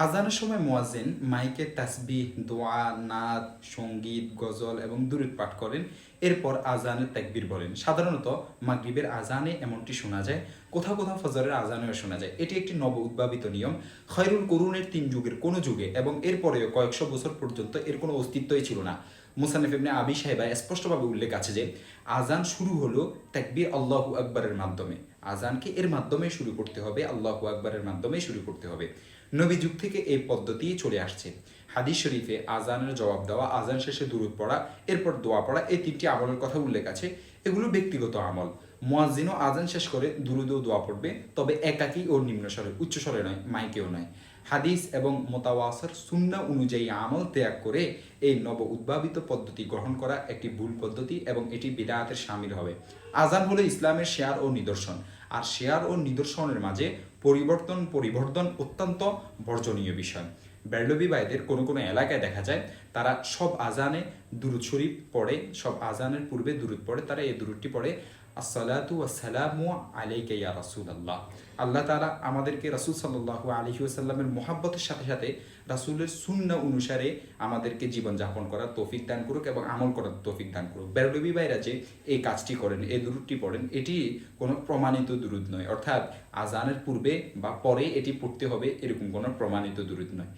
আজানের সময় মুয়াজ্জিন মাইকে তাসবিহ, দোয়া, নাত, সঙ্গীত, গজল এবং দুরূদ পাঠ করেন। এরপর আজানের তাকবীর বলেন। সাধারণত মাগরিবের আজানে এমনটি শোনা যায়, কোথাও কোথাও ফজরের আজানেও শোনা যায়। এটি একটি নব উদ্ভাবিত নিয়ম। খয়রুল কুরুনের 3 যুগের কোনো যুগে এবং এরপরেও কয়েকশো বছর পর্যন্ত এর কোনো অস্তিত্বই ছিল না। মুসান্নিফ ইবনে আবি শাইবা স্পষ্টভাবে উল্লেখ আছে যে আজান শুরু হলো তাকবীর আল্লাহু আকবারের মাধ্যমে। আজানকে এর মাধ্যমে শুরু করতে হবে, আল্লাহু আকবারের মাধ্যমে শুরু করতে হবে। নবী যুগ থেকে এই পদ্ধতি চলে আসছে। হাদিস শরীফে আজানের জবাব দেওয়া, আজান শেষে দুরূদ পড়া, এরপর দোয়া পড়া, এই 3টি আমলের কথা উল্লেখ আছে। এগুলো ব্যক্তিগত আমল। মুয়াজ্জিনও আজান শেষ করে দুরূদ ও দোয়া পড়বে, তবে একাকী ও নিম্নস্বরে, উচ্চস্বরে নয়, মাইকেও নয়। হাদিস এবং মোতাওয়াসার সুন্নাহ অনুযায়ী আমল ত্যাগ করে এই নব উদ্ভাবিত পদ্ধতি গ্রহণ করা একটি ভুল পদ্ধতি এবং এটি বিদআতের শামিল হবে। আজান হলো ইসলামের শেয়ার ও নিদর্শন, আর শেয়ার ও নিদর্শনের মাঝে পরিবর্তন অত্যন্ত বর্জনীয় বিষয়। বেরলভী ভাইদের কোনো কোনো এলাকায় দেখা যায় তারা সব আজানে দুরূদ শরীফ পড়ে, সব আজানের পূর্বে দুরূদ পড়ে। তারা এই দুরূদটি পড়ে, আসসালাতু ওয়াসসালামু আলাইকা ইয়া রাসূলুল্লাহ। আল্লাহ তাআলা আমাদেরকে রাসূল সাল্লাল্লাহু আলাইহি ওয়াসাল্লামের মহাব্বতের সাথে সাথে রাসূলের সুন্নাহ অনুসারে আমাদেরকে জীবনযাপন করার তৌফিক দান করুক এবং আমল করার তৌফিক দান করুক। বেরলভী ভাইরা যে এই কাজটি করেন, এই দুরূদটি পড়েন, এটি কোনো প্রমাণিত দুরূদ নয়, অর্থাৎ আজানের পূর্বে বা পরে এটি পড়তে হবে এরকম কোনো প্রমাণিত দুরূদ নয়।